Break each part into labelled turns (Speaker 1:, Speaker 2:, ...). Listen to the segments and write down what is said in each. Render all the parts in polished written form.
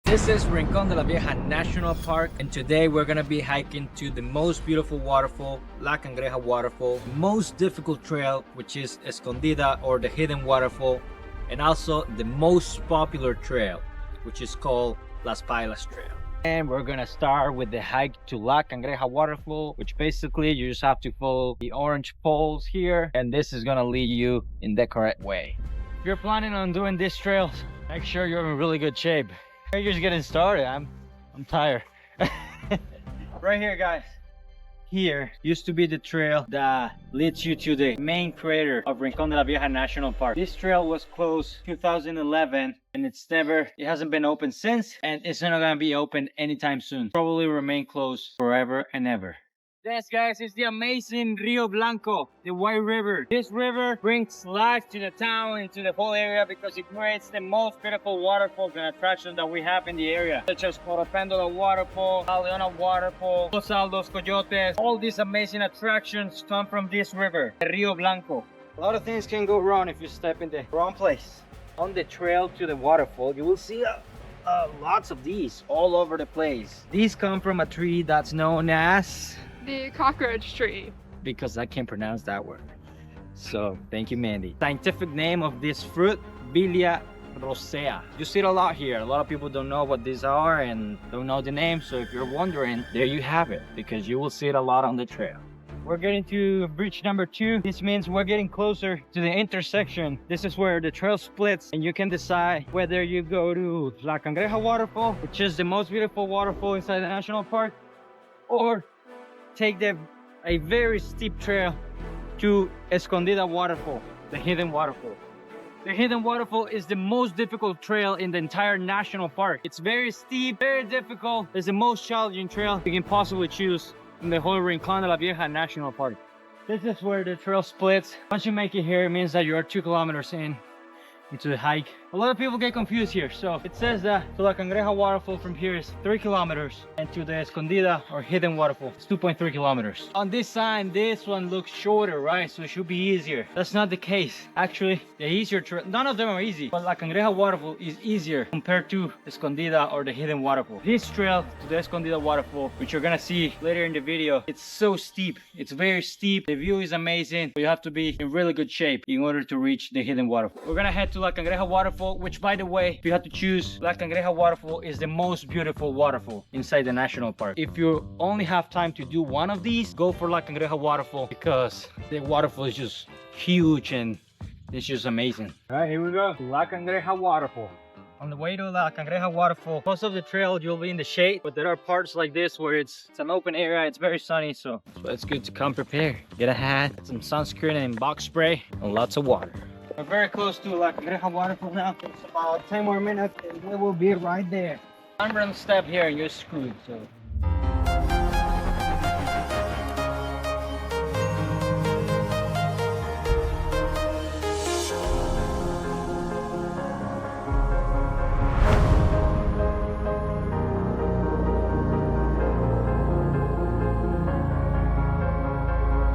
Speaker 1: This is Rincón de la Vieja National Park, and today we're gonna be hiking to the most beautiful waterfall, La Cangreja waterfall, most difficult trail, which is Escondida or the hidden waterfall, and also the most popular trail, which is called Las Pailas Trail. And we're gonna start with the hike to La Cangreja waterfall, which basically you just have to follow the orange poles here, and this is gonna lead you in the correct way. If you're planning on doing this trail, make sure you're in really good shape. We're just getting started. I'm tired. Right here, guys. Here used to be the trail that leads you to the main crater of Rincón de la Vieja National Park. This trail was closed 2011 and it hasn't been open since, and it's not gonna be open anytime soon. Probably remain closed forever and ever. Yes, guys, it's the amazing Rio Blanco, the White River. This river brings life to the town and to the whole area because it creates the most beautiful waterfalls and attractions that we have in the area, such as Corupandé Waterfall, Leona Waterfall, Los Aldos Coyotes. All these amazing attractions come from this river, the Rio Blanco. A lot of things can go wrong if you step in the wrong place. On the trail to the waterfall, you will see lots of these all over the place. These come from a tree that's known as
Speaker 2: the cockroach tree.
Speaker 1: Because I can't pronounce that word. So thank you, Mandy. Scientific name of this fruit, Vieja rosea. You see it a lot here. A lot of people don't know what these are and don't know the name. So if you're wondering, there you have it, because you will see it a lot on the trail. We're getting to bridge number 2. This means we're getting closer to the intersection. This is where the trail splits and you can decide whether you go to La Cangreja waterfall, which is the most beautiful waterfall inside the national park, or take a very steep trail to Escondida waterfall, the hidden waterfall. The hidden waterfall is the most difficult trail in the entire national park. It's very steep, very difficult. It's the most challenging trail you can possibly choose in the whole Rincón de la Vieja National Park. This is where the trail splits. Once you make it here, it means that you are 2 kilometers into the hike. A lot of people get confused here. So it says that to La Cangreja waterfall from here is 3 kilometers, and to the Escondida or hidden waterfall it's 2.3 kilometers. On this sign, this one looks shorter, right? So it should be easier. That's not the case. Actually, the easier trail, none of them are easy, but La Cangreja waterfall is easier compared to Escondida or the hidden waterfall. This trail to the Escondida waterfall, which you're gonna see later in the video, it's so steep. It's very steep. The view is amazing, but you have to be in really good shape in order to reach the hidden waterfall. We're gonna head to La Cangreja waterfall, which, by the way, if you have to choose, La Cangreja waterfall is the most beautiful waterfall inside the national park. If you only have time to do one of these, go for La Cangreja waterfall, because the waterfall is just huge and it's just amazing. All right, here we go, La Cangreja waterfall. On the way to La Cangreja waterfall, most of the trail you'll be in the shade, but there are parts like this where it's an open area, it's very sunny, so it's good to come prepared. Get a hat, some sunscreen and box spray, and lots of water. We're very close to La Cangreja waterfall now. It's about 10 more minutes and we will be right there. One random step here and you're screwed, so.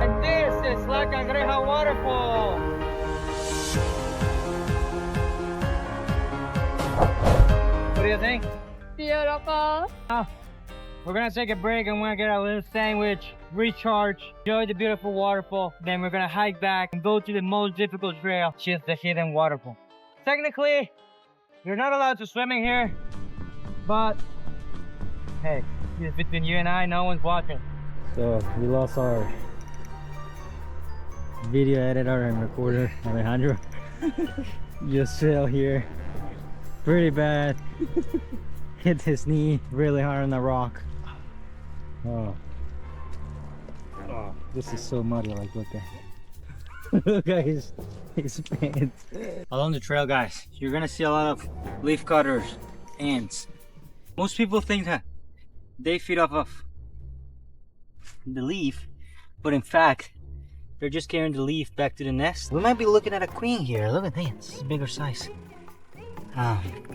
Speaker 1: And this is La Cangreja waterfall. What do you think?
Speaker 2: Beautiful.
Speaker 1: We're gonna take a break and we're gonna get a little sandwich, recharge, enjoy the beautiful waterfall. Then we're gonna hike back and go to the most difficult trail, which is the hidden waterfall. Technically, you're not allowed to swim in here, but hey, it's between you and I, no one's watching. So we lost our video editor and recorder, Alejandro. Just fell here pretty bad. Hit his knee really hard on the rock. Oh, this is so muddy. Like, look at it. Look at his pants. Along the trail, guys, you're gonna see a lot of leaf cutters, ants. Most people think that they feed off of the leaf, but in fact they're just carrying the leaf back to the nest. We might be looking at a queen here. Look at that, it's a bigger size.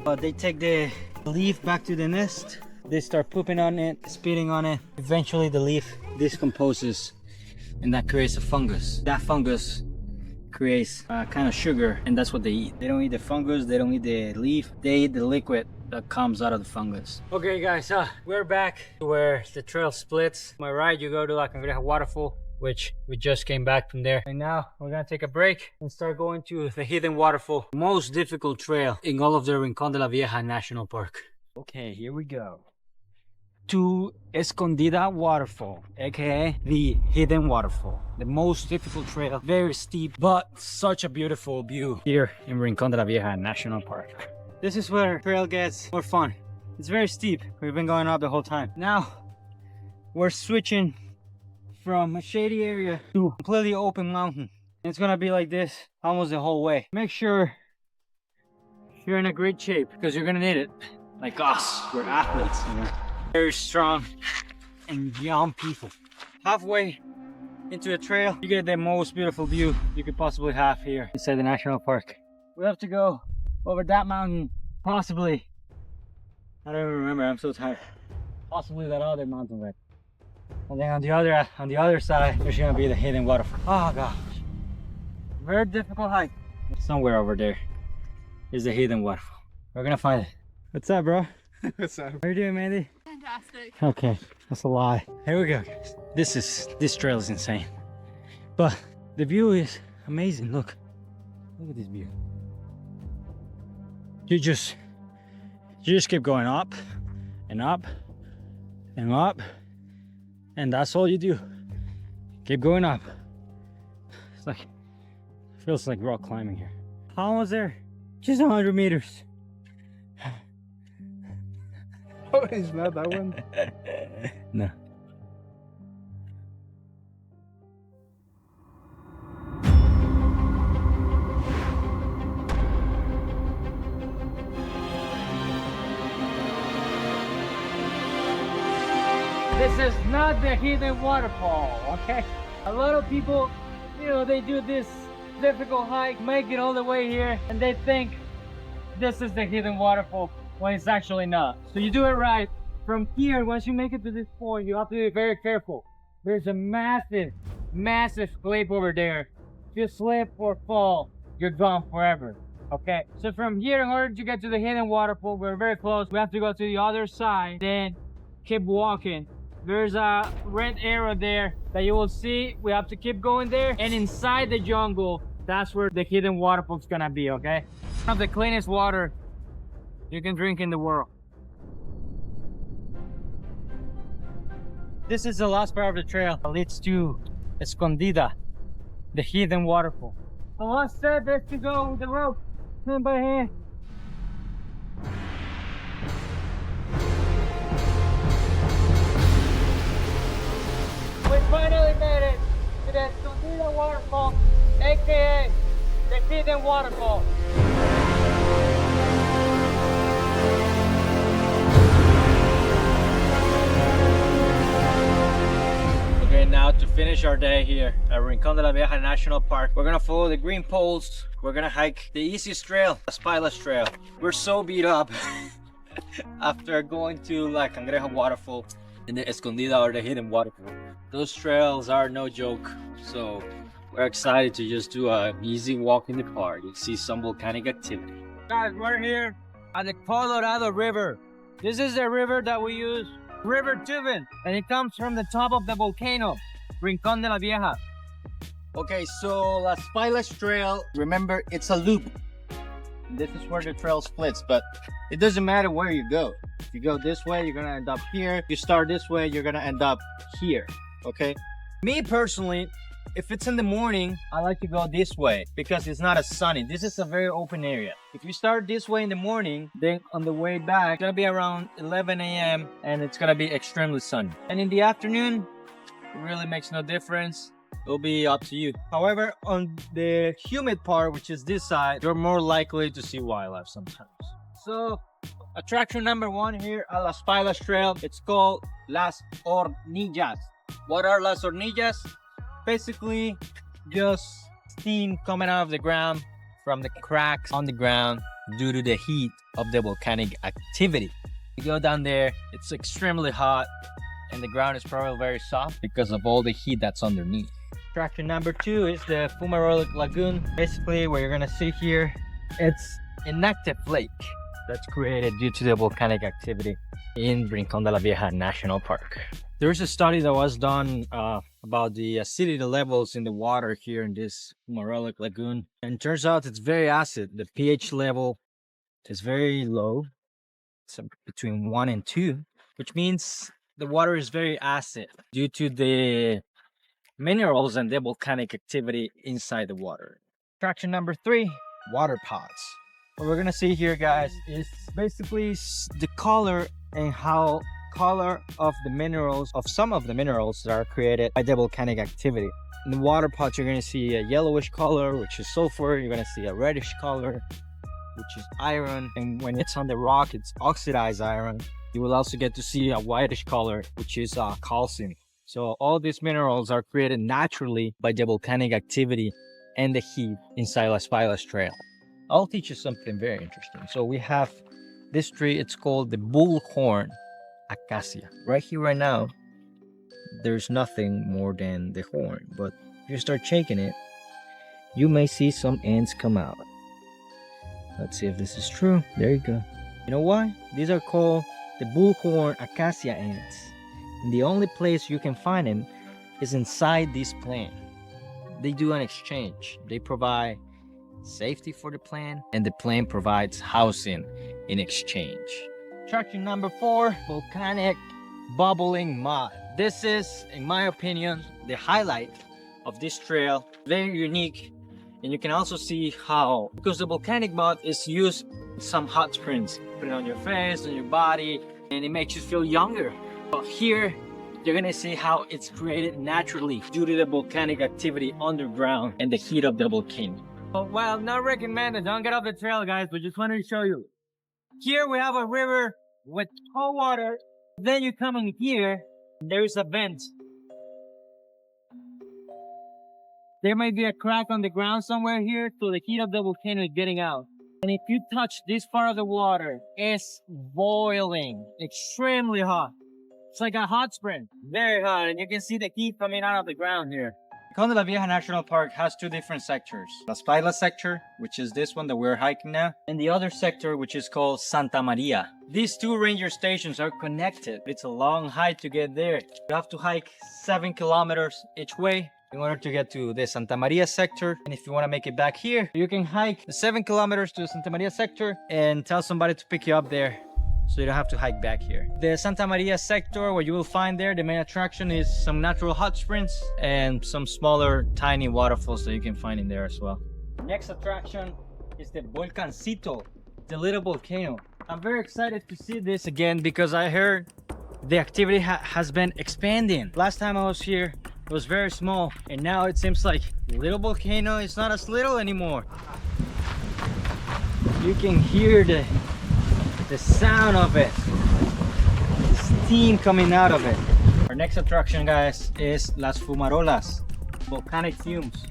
Speaker 1: But they take the leaf back to the nest, they start pooping on it, spitting on it. Eventually the leaf decomposes and that creates a fungus. That fungus creates kind of sugar, and that's what they eat. They don't eat the fungus, they don't eat the leaf, they eat the liquid that comes out of the fungus. Okay guys, we're back to where the trail splits. To my right, you go to La Cangreja Waterfall, which we just came back from there. And now we're gonna take a break and start going to the Hidden Waterfall, most difficult trail in all of the Rincón de la Vieja National Park. Okay, here we go. To Escondida Waterfall, aka the Hidden Waterfall. The most difficult trail, very steep, but such a beautiful view here in Rincón de la Vieja National Park. This is where trail gets more fun. It's very steep. We've been going up the whole time. Now we're switching from a shady area to a completely open mountain. It's gonna be like this almost the whole way. Make sure you're in a great shape because you're gonna need it. Like us, we're athletes, you know? Very strong and young people. Halfway into the trail, you get the most beautiful view you could possibly have here inside the national park. We have to go over that mountain, possibly. I don't even remember, I'm so tired. Possibly that other mountain, right? And then on the other side, there's gonna be the Hidden Waterfall. Oh gosh, very difficult hike. Somewhere over there is the Hidden Waterfall. We're gonna find it. What's up, bro?
Speaker 3: What's up?
Speaker 1: How are you doing, Mandy?
Speaker 2: Fantastic.
Speaker 1: Okay, that's a lie. Here we go, guys. This trail is insane, but the view is amazing. Look at this view. You just keep going up and up and up, and that's all you do. Keep going up. It's like, feels like rock climbing here. Almost there. Just 100 meters.
Speaker 3: Oh, it's not that one.
Speaker 1: No. This is not the Hidden Waterfall, okay? A lot of people, you know, they do this difficult hike, make it all the way here, and they think this is the Hidden Waterfall when it's actually not. So you do it right. From here, once you make it to this point, you have to be very careful. There's a massive cliff over there. If you slip or fall, you're gone forever. Okay, so from here, in order to get to the Hidden Waterfall, we're very close. We have to go to the other side, then keep walking. There's a red arrow there that you will see. We have to keep going there, and inside the jungle, that's where the Hidden Waterfall is gonna be. Okay, one of the cleanest water you can drink in the world. This is the last part of the trail that leads to Escondida, the Hidden Waterfall. The last step is to go with the rope, hand by hand. We finally made it to the Escondida Waterfall, aka the Hidden Waterfall. Okay, now to finish our day here at Rincón de la Vieja National Park, we're gonna follow the green poles. We're gonna hike the easiest trail, the Pailas Trail. We're so beat up after going to La Cangreja Waterfall in the Escondida or the Hidden Waterfall. Those trails are no joke, so we're excited to just do an easy walk in the park and see some volcanic activity. Guys, we're here at the Colorado River. This is the river that we use, River Tuven, and it comes from the top of the volcano, Rincón de la Vieja. Okay, so La Pailas Trail, remember, it's a loop. This is where the trail splits, but it doesn't matter where you go. If you go this way, you're gonna end up here. If you start this way, you're gonna end up here, okay? Me personally, if it's in the morning, I like to go this way because it's not as sunny. This is a very open area. If you start this way in the morning, then on the way back, it's gonna be around 11 a.m. and it's gonna be extremely sunny. And in the afternoon, it really makes no difference. It'll be up to you. However, on the humid part, which is this side, you're more likely to see wildlife sometimes. So, attraction number one here at Las Pailas Trail, it's called Las Hornillas. What are Las Hornillas? Basically, just steam coming out of the ground from the cracks on the ground due to the heat of the volcanic activity. You go down there, it's extremely hot, and the ground is probably very soft because of all the heat that's underneath. Attraction number two is the Fumarolic Lagoon. Basically, what you're gonna see here, it's an active lake. that's created due to the volcanic activity in Rincon de la Vieja National Park. There's a study that was done about the acidity levels in the water here in this Morelic Lagoon. And it turns out it's very acid. The pH level is very low. It's between 1 and 2, which means the water is very acid due to the minerals and the volcanic activity inside the water. Attraction number 3, water pots. What we're gonna see here, guys, is basically the color and how color of the minerals, of some of the minerals that are created by the volcanic activity. In the water pots, you're gonna see a yellowish color, which is sulfur. You're gonna see a reddish color, which is iron. And when it's on the rock, it's oxidized iron. You will also get to see a whitish color, which is calcium. So all these minerals are created naturally by the volcanic activity and the heat inside Las Pailas Trail. I'll teach you something very interesting. So we have this tree, it's called the bullhorn acacia. Right here, right now, there's nothing more than the horn. But if you start shaking it, you may see some ants come out. Let's see if this is true. There you go. You know why? These are called the bullhorn acacia ants. And the only place you can find them is inside this plant. They do an exchange. They provide safety for the plant, and the plant provides housing in exchange. Attraction number 4, volcanic bubbling mud. This is, in my opinion, the highlight of this trail. Very unique. And you can also see how, because the volcanic mud is used in some hot springs. Put it on your face, on your body, and it makes you feel younger. But here, you're gonna see how it's created naturally due to the volcanic activity underground and the heat of the volcano. But while not recommended, don't get off the trail, guys, but just wanted to show you. Here we have a river with cold water. Then you come in here, there's a vent. There might be a crack on the ground somewhere here, so the heat of the volcano is getting out. And if you touch this part of the water, it's boiling, extremely hot. It's like a hot spring, very hot, and you can see the heat coming out of the ground here. Rincon de la Vieja National Park has 2 different sectors. Las Pailas sector, which is this one that we're hiking now, and the other sector, which is called Santa Maria. These 2 ranger stations are connected. It's a long hike to get there. You have to hike 7 kilometers each way in order to get to the Santa Maria sector. And if you want to make it back here, you can hike the 7 kilometers to the Santa Maria sector and tell somebody to pick you up there, so you don't have to hike back here. The Santa Maria sector, what you will find there, the main attraction is some natural hot springs and some smaller tiny waterfalls that you can find in there as well. Next attraction is the Volcancito, the little volcano. I'm very excited to see this again because I heard the activity has been expanding. Last time I was here, it was very small, and now it seems like the little volcano is not as little anymore. You can hear the sound of it, the steam coming out of it. Our next attraction, guys, is Las Fumarolas, volcanic fumes.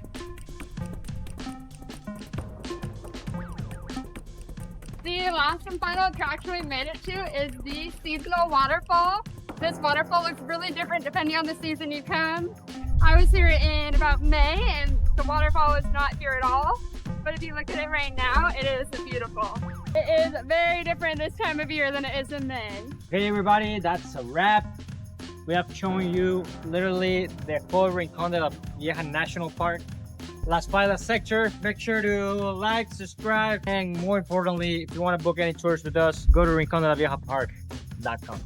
Speaker 2: The last and final attraction we made it to is the seasonal waterfall. This waterfall looks really different depending on the season you come. I was here in about May and the waterfall is not here at all. But if you look at it right now, it is beautiful. It is very different this time of year than it is in May.
Speaker 1: Okay, everybody, that's a wrap. We have shown you literally the whole Rincon de la Vieja National Park, Las Pailas sector. Make sure to like, subscribe, and more importantly, if you want to book any tours with us, go to rincondelaViejaPark.com.